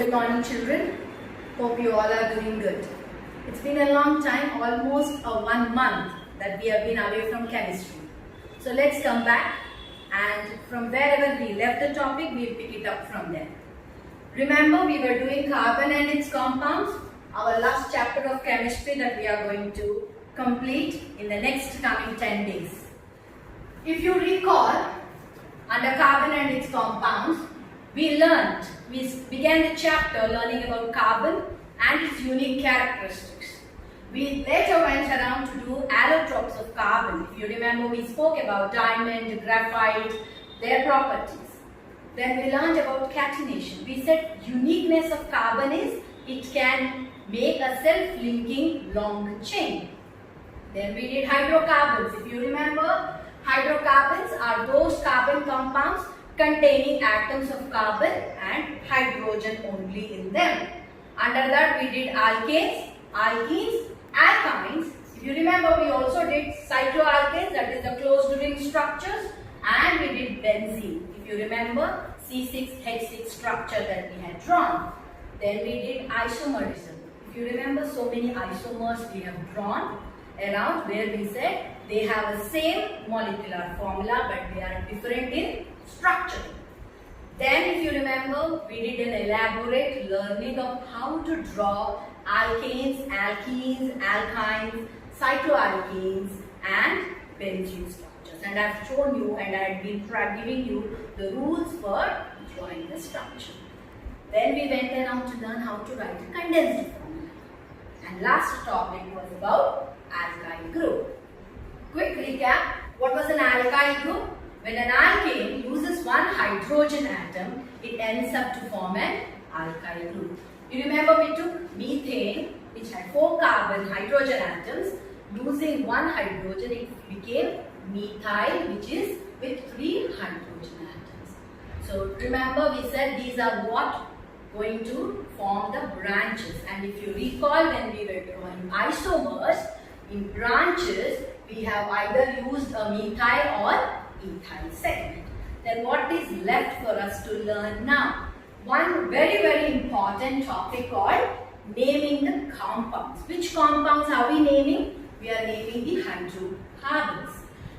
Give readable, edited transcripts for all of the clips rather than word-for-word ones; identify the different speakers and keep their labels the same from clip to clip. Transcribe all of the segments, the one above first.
Speaker 1: Good morning, children. Hope you all are doing good. It's been a long time, almost 1 month that we have been away from chemistry. So let's come back, and from wherever we left the topic, we'll pick it up from there. Remember, we were doing carbon and its compounds, our last chapter of chemistry that we are going to complete in the next coming 10 days. If you recall, under carbon and its compounds, we began the chapter learning about carbon and its unique characteristics. We later went around to do allotropes of carbon. If you remember, we spoke about diamond, graphite, their properties. Then we learned about catenation. We said uniqueness of carbon is it can make a self-linking long chain. Then we did hydrocarbons. If you remember, hydrocarbons are those carbon compounds containing atoms of carbon and hydrogen only in them. Under that we did alkanes, alkenes, alkynes. If you remember, we also did cycloalkanes, that is the closed ring structures, and we did benzene. If you remember, C6H6 structure that we had drawn. Then we did isomerism. If you remember, so many isomers we have drawn around where we said they have the same molecular formula but they are different in structure. Then if you remember, we did an elaborate learning of how to draw alkanes, alkenes, alkynes, cycloalkenes and benzene structures. And I have shown you and I have been giving you the rules for drawing the structure. Then we went around to learn how to write a condensed formula. And last topic was about alkyl group. Quick recap, what was an alkyl group? When an alkane uses one hydrogen atom, it ends up to form an alkyl group. You remember we took methane, which had 4 carbon hydrogen atoms. Losing one hydrogen, it became methyl, which is with 3 hydrogen atoms. So remember, we said these are what going to form the branches. And if you recall, when we were drawing isomers, in branches, we have either used a methyl or ethyl segment. Then what is left for us to learn now? One very important topic called naming the compounds. Which compounds are we naming? We are naming the hydrocarbons.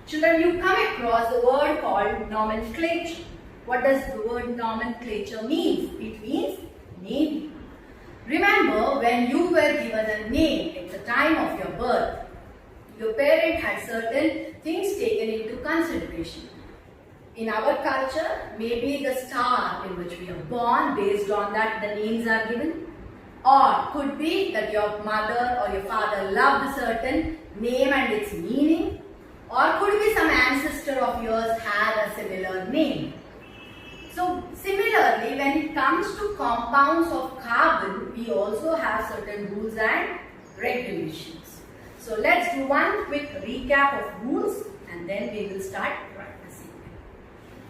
Speaker 1: Children, you come across the word called nomenclature. What does the word nomenclature mean? It means naming. Remember, when you were given a name at the time of your birth, your parent had certain things taken into consideration. In our culture, maybe the star in which we are born, based on that the names are given. Or could be that your mother or your father loved a certain name and its meaning. Or could be some ancestor of yours had a similar name. So similarly, when it comes to compounds of carbon, we also have certain rules and regulations. So let's do one quick recap of rules and then we will start practicing.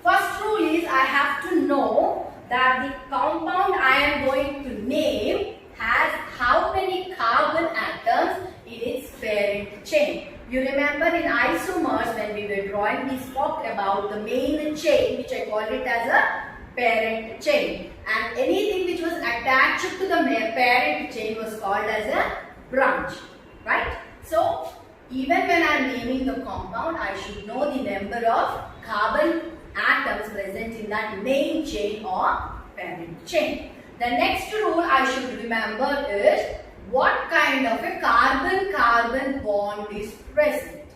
Speaker 1: First rule is I have to know that the compound I am going to name has how many carbon atoms in its parent chain. You remember in isomers when we were drawing, we spoke about the main chain, which I called it as a parent chain. And anything which was attached to the parent chain was called as a branch. Right? So, even when I am naming the compound, I should know the number of carbon atoms present in that main chain or parent chain. The next rule I should remember is what kind of a carbon-carbon bond is present.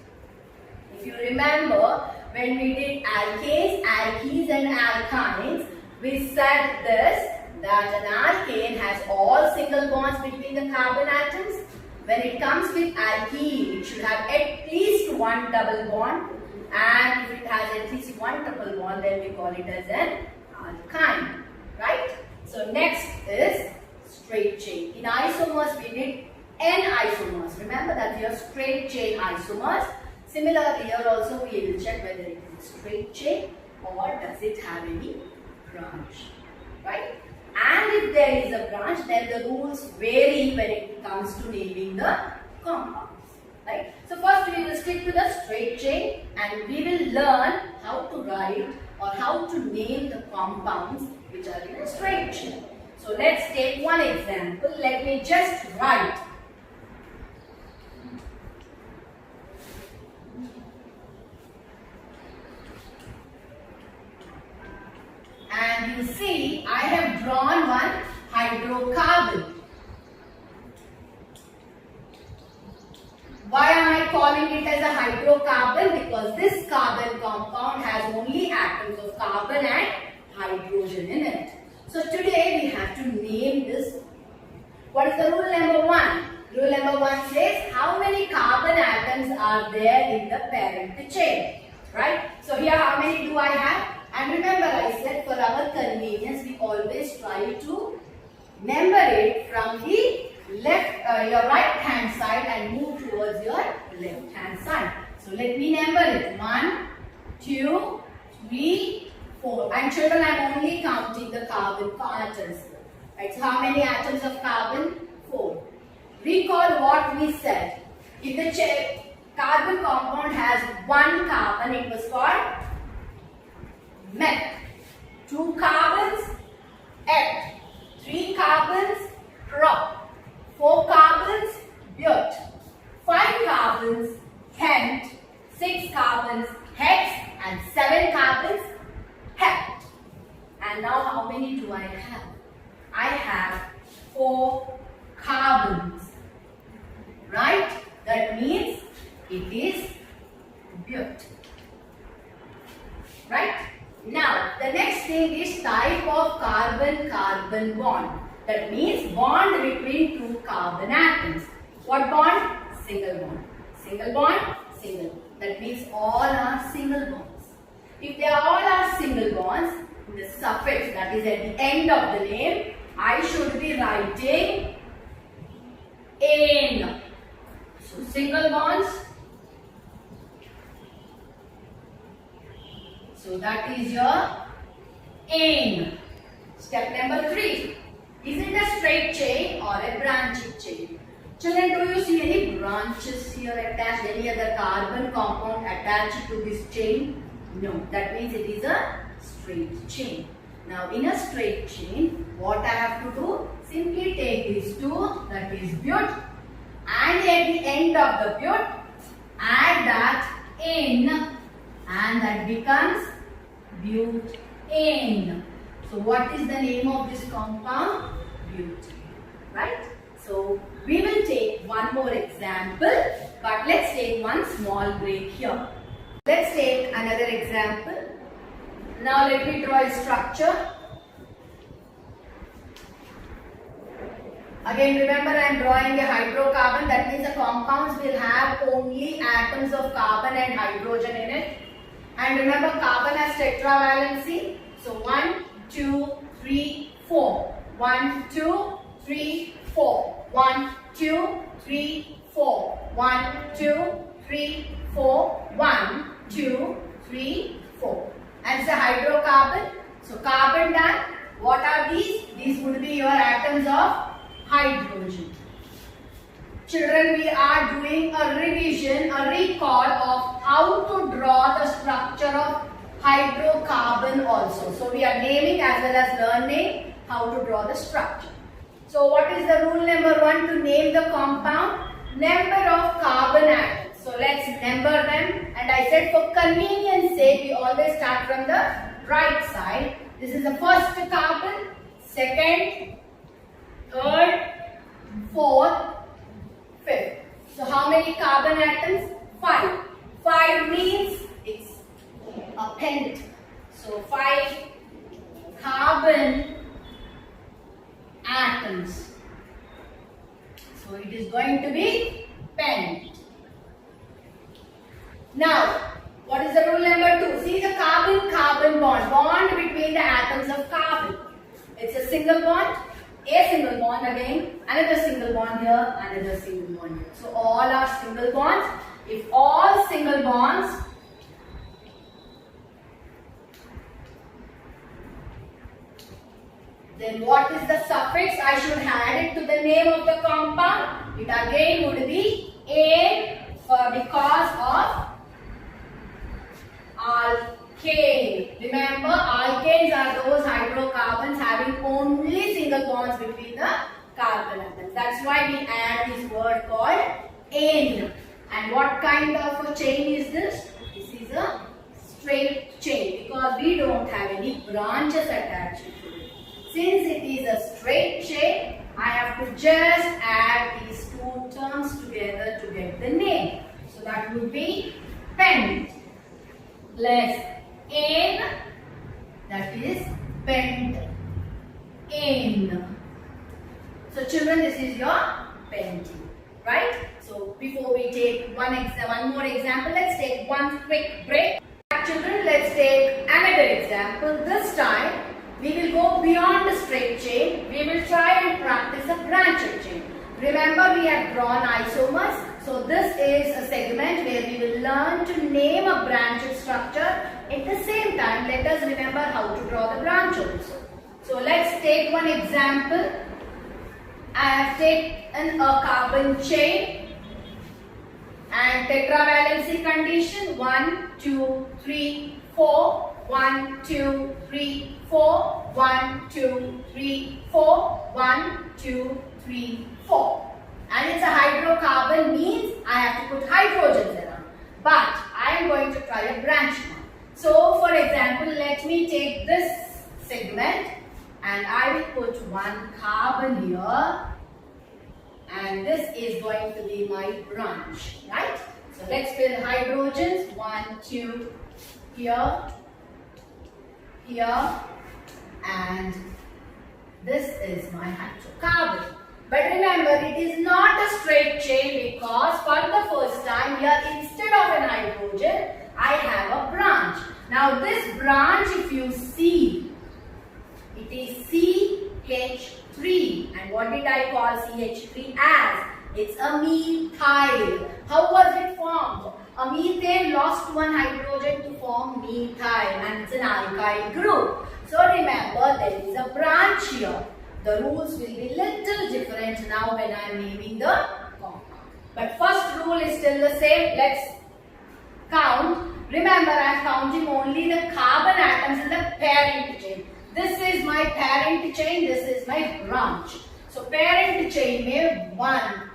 Speaker 1: If you remember, when we did alkanes, alkenes and alkynes, we said this, that an alkane has all single bonds between the carbon atoms. When it comes with alkene, it should have at least one double bond, and if it has at least one triple bond, then we call it as an alkyne, right? So next is straight chain. In isomers, we did N isomers. Remember that we have straight chain isomers. Similarly, here also we will check whether it is a straight chain or does it have any branch, right? And if there is a branch, then the rules vary when it comes to naming the compounds, right? So first we will stick to the straight chain and we will learn how to write or how to name the compounds which are in a straight chain. So let's take one example. Let me just write. And you see, I have drawn one hydrocarbon. Why am I calling it as a hydrocarbon? Because this carbon compound has only atoms of carbon and hydrogen in it. So today we have to name this. What is the rule number 1? Rule number 1 says how many carbon atoms are there in the parent chain. Right? So here how many do I have? And remember I said for our convenience we always try to number it from the your right hand side and move towards your left hand side. So let me number it. 1, 2, 3, 4. And children, I am only counting the carbon atoms. Right? So how many atoms of carbon? 4. Recall what we said. If the carbon compound has 1 carbon, it was called meth. 2 carbons, eth. 3 carbons, prop. 4 carbons, but. 5 carbons, pent. 6 carbons, hex. And 7 carbons, hept. And now how many do I have? I have 4 carbons. Right? That means it is but. Right? Now, the next thing is type of carbon-carbon bond. That means bond between 2 carbon atoms. What bond? Single bond. Single bond, single bond. That means all are single bonds. If they all are single bonds, the suffix that is at the end of the name, I should be writing "ane". So single bonds. So that is your ane. Step number 3. Is it a straight chain or a branching chain? Children, do you see any branches here attached? Any other carbon compound attached to this chain? No. That means it is a straight chain. Now in a straight chain, what I have to do? Simply take these 2, that is but, and at the end of the but, add that "ane", and that becomes butane. So what is the name of this compound? Butane. Right? So we will take one more example, but let's take one small break here. Let's take another example. Now let me draw a structure. Again, remember I am drawing a hydrocarbon. That means the compounds will have only atoms of carbon and hydrogen in it. And remember, carbon has tetravalency. So 1, 2, 3, 4. 1, 2, 3, 4. 1, 2, 3, 4. 1, 2, 3, 4. 1, 2, 3, 4. And it's a hydrocarbon. So carbon done. What are these? These would be your atoms of hydrogen. Children, we are doing a revision, a recall of how to draw the structure of hydrocarbon also. So we are naming as well as learning how to draw the structure. So what is the rule number 1 to name the compound? Number of carbon atoms. So let's number them. And I said for convenience sake, we always start from the right side. This is the first carbon, second, third, fourth, fifth. So how many carbon atoms? 5. 5 means it's a pent. So 5 carbon atoms. So it is going to be pent. Now, what is the rule number 2? See the carbon-carbon bond. Bond between the atoms of carbon. It's a single bond. A single bond again, another single bond here, another single bond here. So all are single bonds. If all single bonds, then what is the suffix? I should add it to the name of the compound. It again would be A because of K. Remember, alkanes are those hydrocarbons having only single bonds between the carbon atoms. That's why we add this word called ane. And what kind of a chain is this? This is a straight chain because we don't have any branches attached to it. Since it is a straight chain, I have to just add these two terms together to get the name. So that would be pent plus ane, that is pentane. So children, this is your pentene, right? So before we take one more example, let's take one quick break. Children, let's take another example. This time we will go beyond the straight chain. We will try and practice a branched chain. Remember, we have drawn isomers. So this is a segment where we will learn to name a branched structure. At the same time, let us remember how to draw the branch also. So let's take one example. I have taken a carbon chain and tetravalency condition 1, 2, 3, 4. 1, 2, 3, 4. 1, 2, 3, 4. 1, 2, 3, 4. And it's a hydrocarbon, means I have to put hydrogens around. But I am going to try a branch one. So for example, let me take this segment and I will put one carbon here. And this is going to be my branch, right? So let's fill hydrogens. 1, 2, here, here, and this is my hydrocarbon. But remember, it is not a straight chain because for the first time here, instead of an hydrogen, I have a branch. Now this branch, if you see, it is CH3. And what did I call CH3 as? It's a methyl. How was it formed? A methane lost one hydrogen to form methyl, and it's an alkyl group. So remember, there is a branch here. The rules will be little different now when I am naming the compound. But first rule is still the same. Let's count. Remember, I am counting only the carbon atoms in the parent chain. This is my parent chain, this is my branch. So parent chain में 1,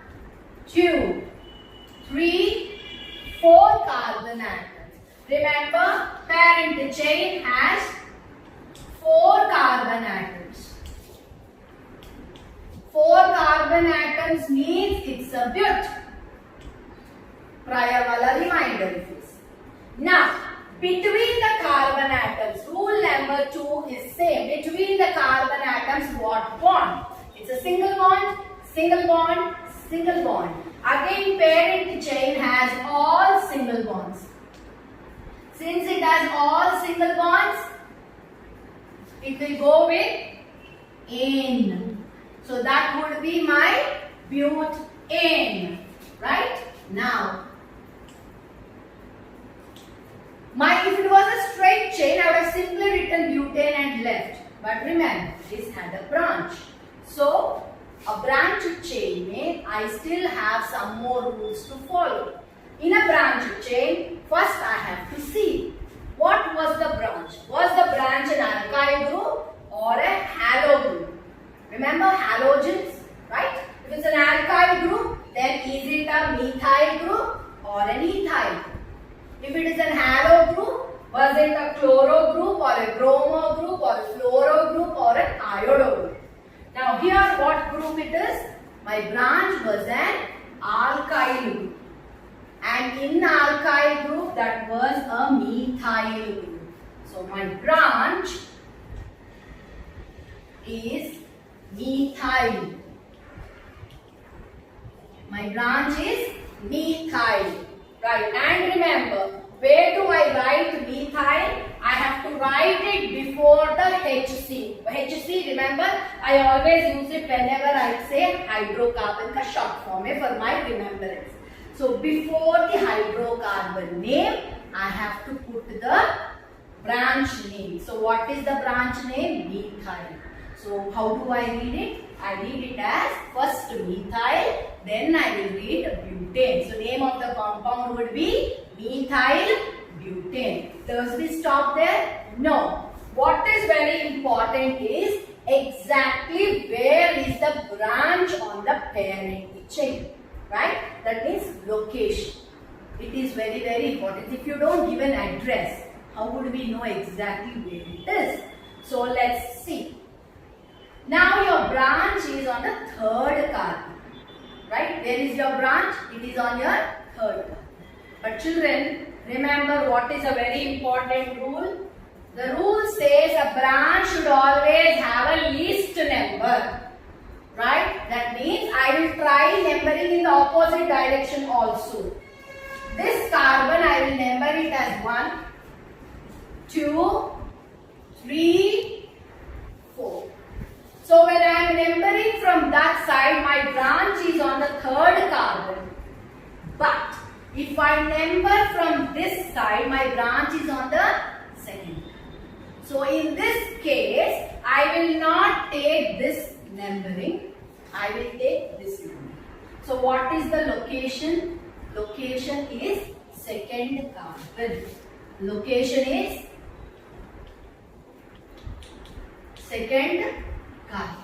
Speaker 1: 2, 3, 4 carbon atoms. Remember, parent chain has 4 carbon atoms. 4 carbon atoms means it's a but. Prior wala reminder if you see. Now, between the carbon atoms, rule number 2 is same. Between the carbon atoms, what bond? It's a single bond, single bond, single bond. Again, parent chain has all single bonds. Since it has all single bonds, it will go with ane. So that would be my butane, right? Now, if it was a straight chain, I would have simply written butane and left. But remember, this had a branch. So, a branched chain mein, I still have some more rules to follow. In a branched chain, first I have to see what was the branch. Was the branch an alkyl group or a halo group? Remember halogens, right? If it's an alkyl group, then is it a methyl group or an ethyl group? If it is an halo group, was it a chloro group or a bromo group or a fluoro group or an iodo group? Now here what group it is? My branch was an alkyl group. And in alkyl group that was a methyl group. So my branch is methyl. My branch is methyl. Right, and remember, where do I write methyl? I have to write it before the HC. HC, remember, I always use it whenever I say hydrocarbon ka short form for my remembrance. So before the hydrocarbon name, I have to put the branch name. So what is the branch name? Methyl. So how do I read it? I read it as first methyl, then I will read butane. So name of the compound would be methyl butane. Does we stop there? No. What is very important is exactly where is the branch on the parent chain, right? That means location. It is very, very important. If you don't give an address, how would we know exactly where it is? So let's see. Now your branch is on the third carbon, right? Where is your branch? It is on your third carbon. But children, remember what is a very important rule? The rule says a branch should always have a least number, right? That means I will try numbering in the opposite direction also. This carbon I will number it as 1, 2, 3, 4. So when I am numbering from that side, my branch is on the third carbon. But if I number from this side, my branch is on the second. So in this case, I will not take this numbering. I will take this numbering. So what is the location? Location is second carbon. Location is second carbon.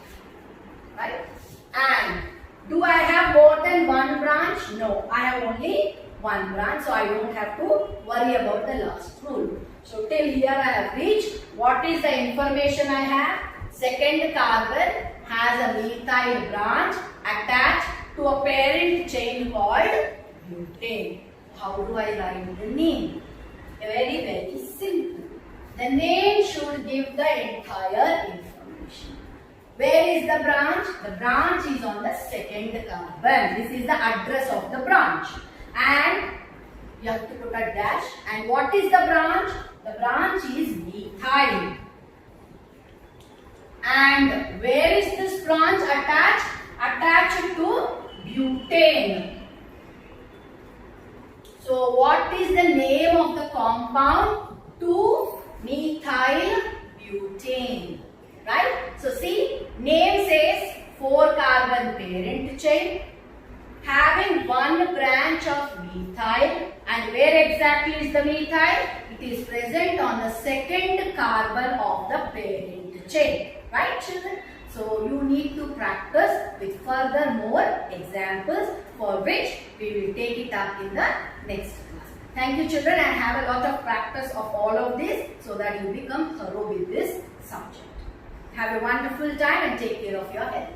Speaker 1: Right? And do I have more than one branch? No, I have only one branch, so I don't have to worry about the last rule. So till here I have reached. What is the information I have? Second carbon has a methyl branch attached to a parent chain called butane. How do I write the name? Very, very simple. The name should give the entire information. Where is the branch? The branch is on the second carbon. This is the address of the branch. And you have to put a dash. And what is the branch? The branch is methyl. And where is this branch attached? Attached to butane. So what is the name of the compound? 2-methyl butane. Right? So see, name says 4 carbon parent chain having one branch of methyl. And where exactly is the methyl? It is present on the second carbon of the parent chain. Right, children? So you need to practice with further more examples, for which we will take it up in the next class. Thank you, children, and have a lot of practice of all of this so that you become thorough with this subject. Have a wonderful time and take care of your health.